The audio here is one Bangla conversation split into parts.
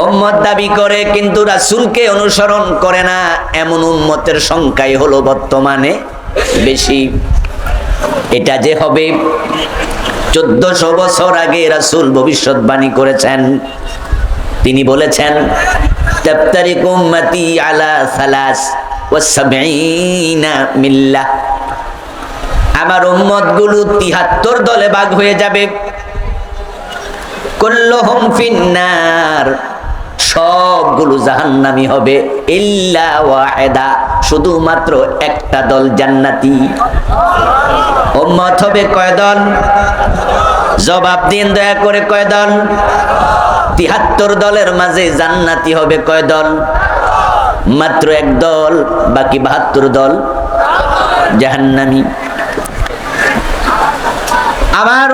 উম্মত দাবি করে কিন্তু রাসূলকে অনুসরণ করে না, এমন উম্মতের সংখ্যাই হলো বর্তমানে বেশি। এটা যে হবে 1400 বছর আগে রাসূল ভবিষ্যৎবাণী করেছেন। তিনি বলেছেন তাফতারিকু উম্মতি আলা 73 মিল্লাহ, আমার উম্মতগুলো 73 দলে ভাগ হয়ে যাবে। কুল্লুহুম ফিন্নার, সবগুলো জাহান্নামী হবে, ইল্লা ওয়াহিদা, শুধুমাত্র একটা দল জান্নাতি। উম্মত হবে কয় দল? জবাব দিন দয়া করে, কয় দল? 73 দলের মাঝে জান্নাতি হবে কয় দল? মাত্র এক দল, বাকি 72 দল জাহান্নামী। আমার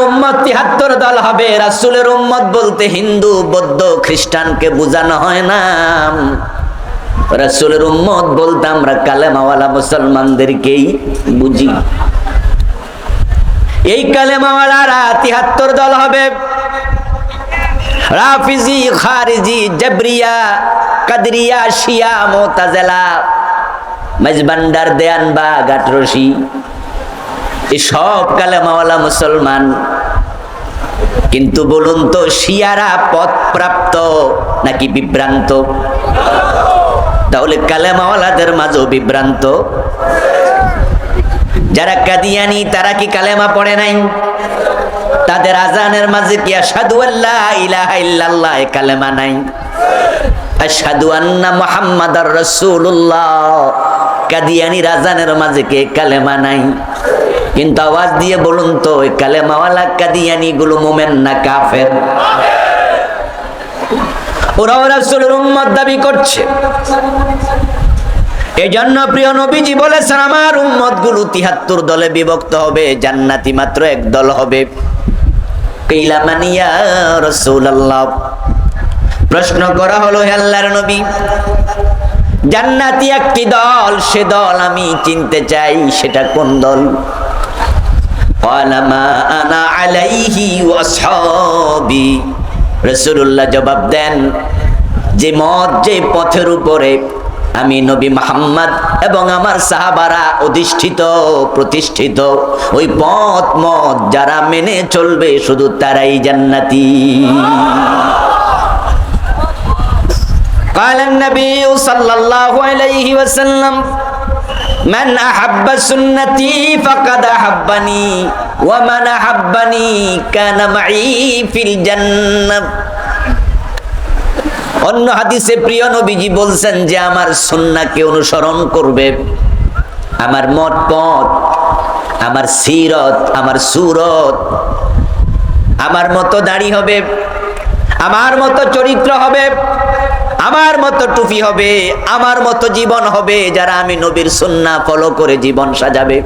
উম্মত 73 দল হবে। রাসূলের উম্মত বলতে হিন্দু, বৌদ্ধ, খ্রিস্টানকে বোঝানো হয় না। রাসূলের উম্মত বলতে আমরা কালেমাওয়ালা মুসলমানদেরকেই বুঝি। এই কালেমাওয়ালারা 73 দল হবে। রাফিজি, খারিজি, জাবরিয়া, কাদরিয়া, শিয়া, মুতাজিলা, মাঝবান্ডার, দেয়ানবাগ, আটরশি, এই সব কালেমাওয়ালা মুসলমান। কিন্তু বলুন তো, শিয়ারা পথপ্রাপ্ত নাকি বিভ্রান্ত? তাহলে কালেমাওয়ালাদের মাঝেও বিভ্রান্ত। যারা কাদিয়ানি তারা কি কালেমা পড়ে নাই? তাদের আজানের মাঝে কি আশহাদু আল্লা ইলাহা ইল্লাল্লাহ কালেমা নাই? আশহাদু আন্না মুহাম্মাদার রাসূলুল্লাহ কাদিয়ানির আজানের মাঝে কে কালেমা নাই? কিন্তু আওয়াজ দিয়ে বলুন তো, ওই কালেমাওয়ালা কাদিয়ানি গুলো মুমিন না কাফের? ওরা রাসূলের উম্মত দাবি করছে। এজন্য প্রিয় নবীজি বলেছেন আমার উম্মত গুলো 73 দলে বিভক্ত হবে, জান্নাতি মাত্র এক দল হবে। কিলা মান ইয়া রাসূলুল্লাহ, প্রশ্ন করা হলো হে আল্লাহর নবী, জান্নাতি একটি দল, সে দল আমি চিনতে চাই, সেটা কোন দল? ক্বালা মা আনা আলাইহি ওয়া আসহাবি, রাসূলুল্লাহ জবাব দেন, যে মত, যে পথের উপরে আমি নবী মুহাম্মদ এবং আমার সাহাবারা অধিষ্ঠিত, প্রতিষ্ঠিত, ওই পথ মত যারা মেনে চলবে শুধু তারাই জান্নাতি। قال النبي صلى الله عليه وسلم من أحب سنتي فقد أحبني ومن أحبني كان معي في الجنة। অন্য হাদিসে প্রিয় নবীজি বলছেন যে আমার সুন্নাহকে অনুসরণ করবে, আমার মত পথ, আমার সিরত, আমার সুরত, আমার মতো দাড়ি হবে, আমার মতো চরিত্র হবে, আমার মতো টুপি হবে, আমার মতো জীবন হবে, যারা আমি নবীর সুন্নাহ ফলো করে জীবন সাজাবে,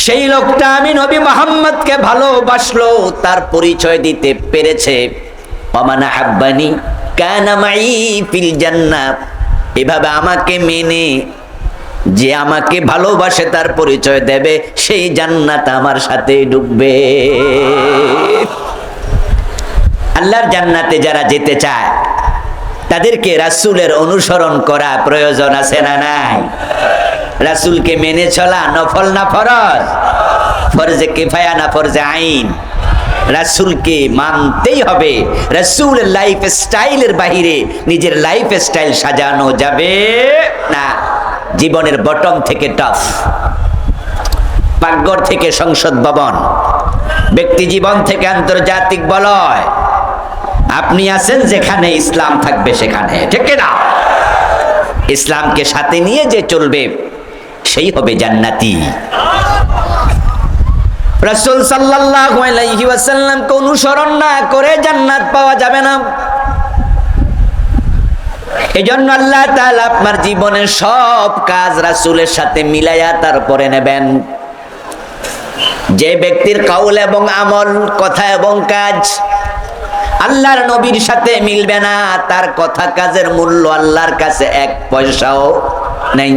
সেই লোকটা আমি নবী মুহাম্মদকে ভালোবাসলো, তার পরিচয় দিতে পেরেছে। ওমান আহাব্বানি কানা মাই ফিল জান্নাহ, এভাবে আমাকে মেনে যে আমাকে ভালোবাসে তার পরিচয় দেবে, সেই জান্নাত আমার সাথে ঢুকবে। আল্লাহর জান্নাতে যারা যেতে চায় তাদেরকে রাসূলের অনুসরণ করা প্রয়োজন আছে না নাই? রাসূলকে মেনে চলা নফল না ফরজ? ফরজে কিফায়া না ফরজে আইন? রাসূলকে মানতেই হবে। রাসূলের লাইফ স্টাইলের বাহিরে নিজের লাইফ স্টাইল সাজানো যাবে না। জীবনের বটম থেকে টপ, পাকঘর থেকে সংসদ ভবন, ব্যক্তি জীবন থেকে আন্তর্জাতিক বলয়, আপনি আছেন যেখানে ইসলাম থাকবে সেখানে, ঠিক না? ইসলামকে সাথে নিয়ে যে চলবে সেই হবে জান্নাতি। রাসূল সাল্লাল্লাহু আলাইহি ওয়াসাল্লামকে অনুসরণ না করে জান্নাত পাওয়া যাবে না। এজন্য আল্লাহ তাআলা আপনার জীবনের সব কাজ রাসূলের সাথে মিলাইয়া তারপরে নেবেন। যে ব্যক্তির কাউল এবং আমল, কথা এবং কাজ আল্লাহর নবীর সাথে মিলবে না, তার কথা কাজের মূল্য আল্লাহর কাছে 1 পয়সাও নেই।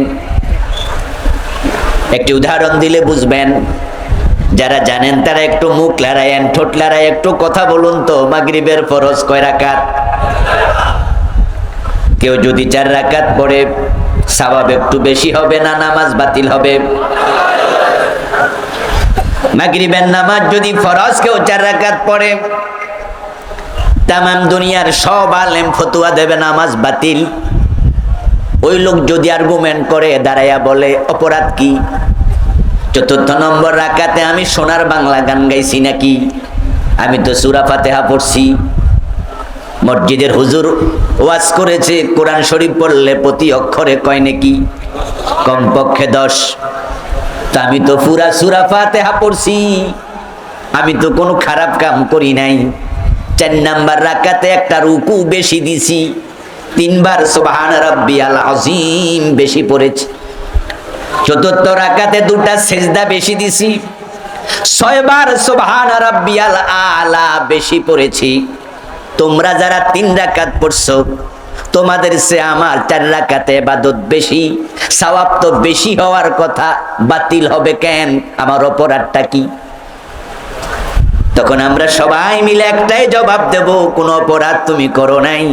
একটি উদাহরণ দিলে বুঝবেন। যারা জানেন তারা একটু মুখ লড়াইয়েন, ঠোঁট লড়াই একটু কথা বলুন তো, মাগরিবের ফরজ কয় রাকাত? কেউ যদি 4 রাকাত পড়ে সওয়াব একটু বেশি হবে না নামাজ বাতিল হবে? মাগরিবের নামাজ যদি ফরজ কেউ 4 রাকাত পড়ে, তামাম দুনিয়ার সব আলেম ফতোয়া দেবে নামাজ বাতিল। ওই লোক যদি আর্গুমেন্ট করে দাঁড়াইয়া বলে অপরাধ কি? 4 নম্বর রাকাতে আমি সোনার বাংলা গান গাইছি নাকি? আমি তো সূরা ফাতিহা পড়ছি। মসজিদের হুজুর ওয়াজ করেছে কোরআন শরীফ পড়লে প্রতি অক্ষরে কয় নাকি কমপক্ষে 10। তা আমি তো পুরা সূরা ফাতিহা পড়ছি, আমি তো কোনো খারাপ কাম করি নাই। 4 নাম্বার রাকাতে একটা রুকু বেশি দিছি, 3 বার সুবহান রাব্বিয়াল আযীম বেশি পড়েছি। 4th রাকাতে 2টা সিজদা বেশি দিছি, 6 বার সুবহান রাব্বিয়াল আলা বেশি পড়েছি। তোমরা যারা 3 রাকাত পড়ছো, তোমাদের সে আমার 4 রাকাতে ইবাদত বেশি, সওয়াব তো বেশি হওয়ার কথা, বাতিল হবে কেন? আমার অপরাধটা কি? তখন আমরা সবাই মিলে একটাই জবাব দেব, কোনো অপরাধ তুমি করো নাই।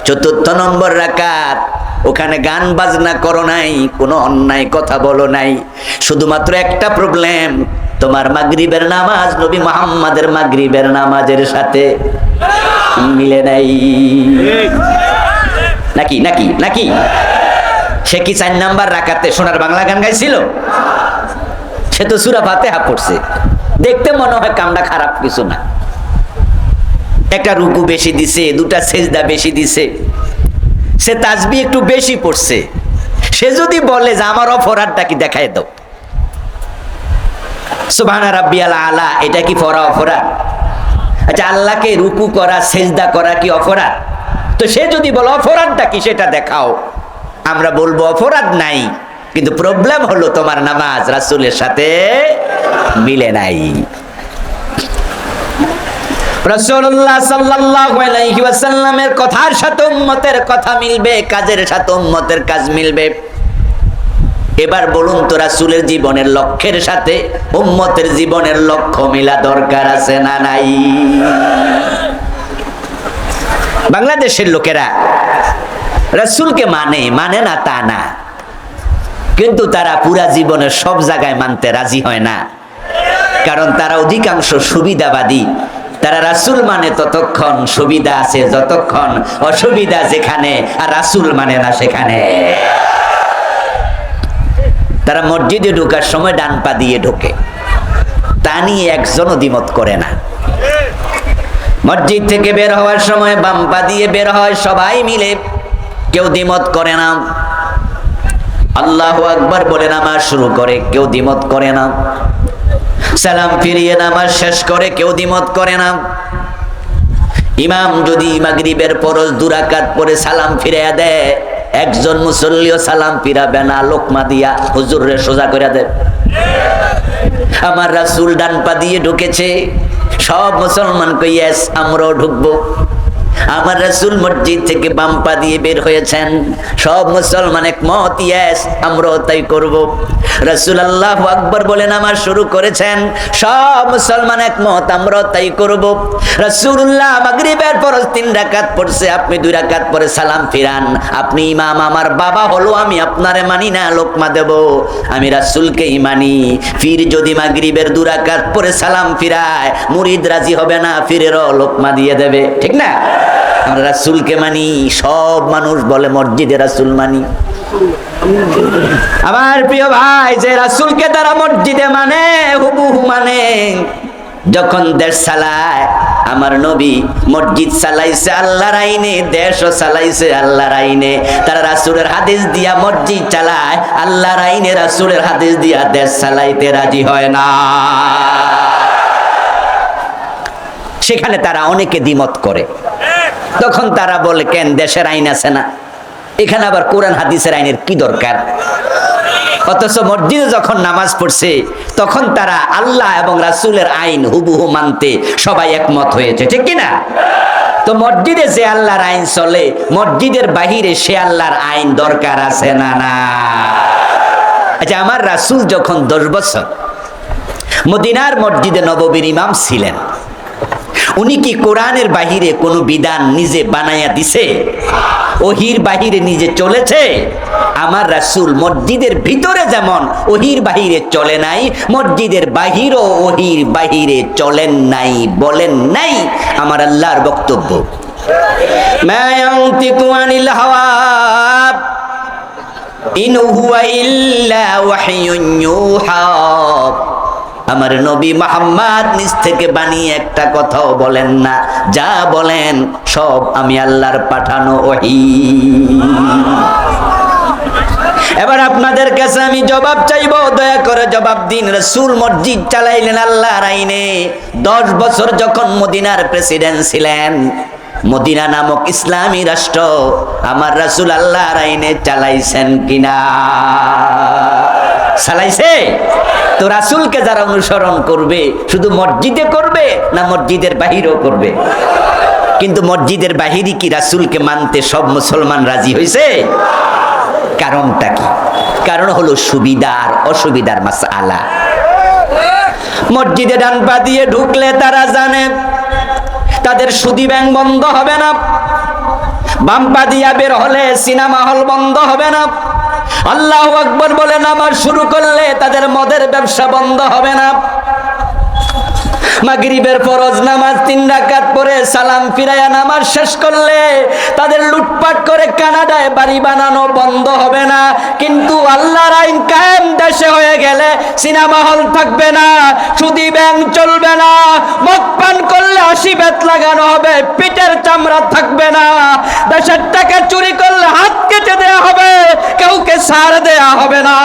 4th নম্বর রাকাত, ওখানে গান বাজনা করো নাই, কোনো অন্যায় কথা বলো নাই। শুধুমাত্র একটা প্রবলেম, তোমার মাগরিবের নামাজ নবী মুহাম্মাদের মাগরিবের নামাজের সাথে মিলে নাই। নাকি নাকি নাকি সে কি 4 নাম্বার রাকাতে সোনার বাংলা গান গাইছিল? সে তো সূরা ফাতিহা পড়ছে। দেখতে মনে হয় কামটা খারাপ কিছু না, একটা রুকু বেশি দিছে, 2টা সেজদা বেশি দিছে, সে তাসবিহ একটু বেশি পড়ছে। সে যদি বলে যে আমার অপরাধটা কি দেখায় দাও, সুবহান রাব্বিয়াল আলা, এটা কি অপরাধ? আচ্ছা, আল্লাহকে রুকু করা সেজদা করা কি অপরাধ? তো সে যদি বলে অপরাধটা কি সেটা দেখাও, আমরা বলবো অপরাধ নাই, কিন্তু প্রবলেম হলো তোমার নামাজ রাসূলের সাথে মিলে নাই। রাসূলুল্লাহ সাল্লাল্লাহু আলাইহি ওয়াসাল্লামের কথার সাথে উম্মতের কথা মিলবে, কাজের সাথে উম্মতের কাজ মিলবে। এবার বলুন তো, রাসূলের জীবনের লক্ষ্যের সাথে উম্মতের জীবনের লক্ষ্য মিলা দরকার আছে না নাই? বাংলাদেশের লোকেরা রাসূলকে মানে না তা না, কিন্তু তারা পুরা জীবনের সব জায়গায় মানতে রাজি হয় না, কারণ তারা অধিকাংশ সুবিধাবাদী। তারা রাসূল মানে ততক্ষণ সুবিধা আছে যতক্ষণ, অসুবিধা যেখানে আর রাসূল মানে না সেখানে। তারা মসজিদে ঢোকার সময় ডান পা দিয়ে ঢোকে, তা নিয়ে একজনও দ্বিমত করে না। মসজিদ থেকে বের হওয়ার সময় বাম পা দিয়ে বের হয় সবাই মিলে, কেউ দ্বিমত করে না। আল্লাহু আকবার বলে নামাজ শুরু করে, কেউ দ্বিমত করে না। সালাম ফিরিয়ে নামাজ শেষ করে, কেউ দ্বিমত করে না। ইমাম যদি মাগরিবের ফরজ 2 রাকাত পরে সালাম ফিরিয়ে দেয়, একজন মুসল্লিও সালাম ফিরাবে না, লোকমা দিয়া হুজুররে সোজা করে দেয়। আমার রাসূল ডান পা দিয়ে ঢুকেছে, সব মুসলমান কই ইয়েস, আমরাও ঢুকবো। আমার রাসূল মসজিদ থেকে বাম পা দিয়ে বের হয়েছেন, সব মুসলমান একমত, ইয়েস আমরাও তাই করব। রাসূল আল্লাহু আকবার বলে নামাজ শুরু করেছেন, সব মুসলমান একমত, আমরাও তাই করব। রাসূলুল্লাহ মাগরিবের ফরজ 3 রাকাত পড়ছে, আপনি 2 রাকাত পরে সালাম ফিরান। আপনি ইমাম, আমার বাবা হলো, আমি আপনারে মানি না, লোকমা দেব, আমি রাসূলকেই মানি। ফির যদি মাগরিবের 2 রাকাত পরে সালাম ফিরায়, মুরিদ রাজি হবে না, ফিরেরও লোকমা দিয়ে দেবে, ঠিক না? আমরা রাসূলকে মানি, সব মানুষ বলে মসজিদে রাসূল মানি। আমার প্রিয় ভাই, যে রাসূলকে তারা মসজিদে মানে, হুবহু মানে, যখন দেশ চালায়, আমার নবী মসজিদ চালাইছে আল্লাহর আইনে, দেশও চালাইছে আল্লাহর আইনে। তারা রাসূলের হাদিস দিয়া মসজিদ চালায়, আল্লাহর আইনে রাসূলের হাদিস দিয়া দেশ চালাইতে রাজি হয় না। সেখানে তারা অনেকে দ্বিমত করে, তখন তারা বলে কেন, দেশের আইন আছে না, এখানে আবার কোরআন হাদিসের আইনের কি দরকার? অথচ মসজিদে যখন নামাজ পড়ছে, তখন তারা আল্লাহ এবং রাসূলের আইন হুবহু মানতে সবাই একমত হয়েছে, ঠিক কিনা? তো মসজিদে যে আল্লাহর আইন চলে, মসজিদের বাহিরে সে আল্লাহর আইন দরকার আছে না না? আচ্ছা, আমার রাসূল যখন 10 বছর মদিনার মসজিদে নববীর ইমাম ছিলেন। উনি কি কোরআনের বাহিরে কোনো বিধান নিজে বানায়া দিছে? ওহির বাহিরে নিজে চলেছে? আমার রাসূল মসজিদের ভিতরে যেমন ওহির বাহিরে চলে নাই, মসজিদের বাহিরও ওহির বাহিরে চলেন নাই, বলেন নাই। আমার আল্লাহর বক্তব্য, মা ইয়ানতিকু আনিল হাওয়া ইন হুয়া ইল্লা ওয়াহয়ুন ইউহা। আমার নবী মুহাম্মদ নিজ থেকে বানিয়ে একটা কথাও বলেন না, যা বলেন সব আমি আল্লাহর পাঠানো ওহী। এবার আপনাদের কাছে আমি জবাব চাইবো, দয়া করে জবাব দিন। রাসূল মসজিদ চালাইলেন আল্লাহর আইনে। 10 বছর যখন মদিনার প্রেসিডেন্ট ছিলেন, মদিনা নামক ইসলামী রাষ্ট্র আমার রাসূল আল্লাহর আইনে চালাইছেন কিনা? চালাইছে। তো রাসূলকে যারা অনুসরণ করবে, শুধু মসজিদে করবে না মসজিদের বাহিরেও করবে? কিন্তু মসজিদের বাহিরে কি রাসূলকে মানতে সব মুসলমান রাজি হয়েছে? কারণটা কি? কারণ হলো সুবিধার অসুবিধার মাসআলা। মসজিদে ডান পা দিয়ে ঢুকলে তারা জানে তাদের সুদি ব্যাংক বন্ধ হবে না, বাম পা দিয়া বের হলে সিনেমা হল বন্ধ হবে না, আল্লাহু আকবার বলে নামাজ শুরু করলে তাদের মদের ব্যবসা বন্ধ হবে না, মাগরিবের ফরজ নামাজ 3 রাকাত পড়ে সালাম ফিরায়া নামাজ শেষ করলে তাদের লুটপাট করে কানাডায় বাড়ি বানানো বন্ধ হবে না। কিন্তু আল্লাহর আইন কায়েম দেশে হয়ে গেলে সিনেমা হল থাকবে না, সুদি ব্যাংক চলবে না, মদ পান করলে 80 বেত লাগানো হবে, পিঠের চামড়া থাকবে না, দেশের টাকা চুরি করলে হাত কেটে দেয়া হবে, কাউকে ছাড় দেয়া হবে না।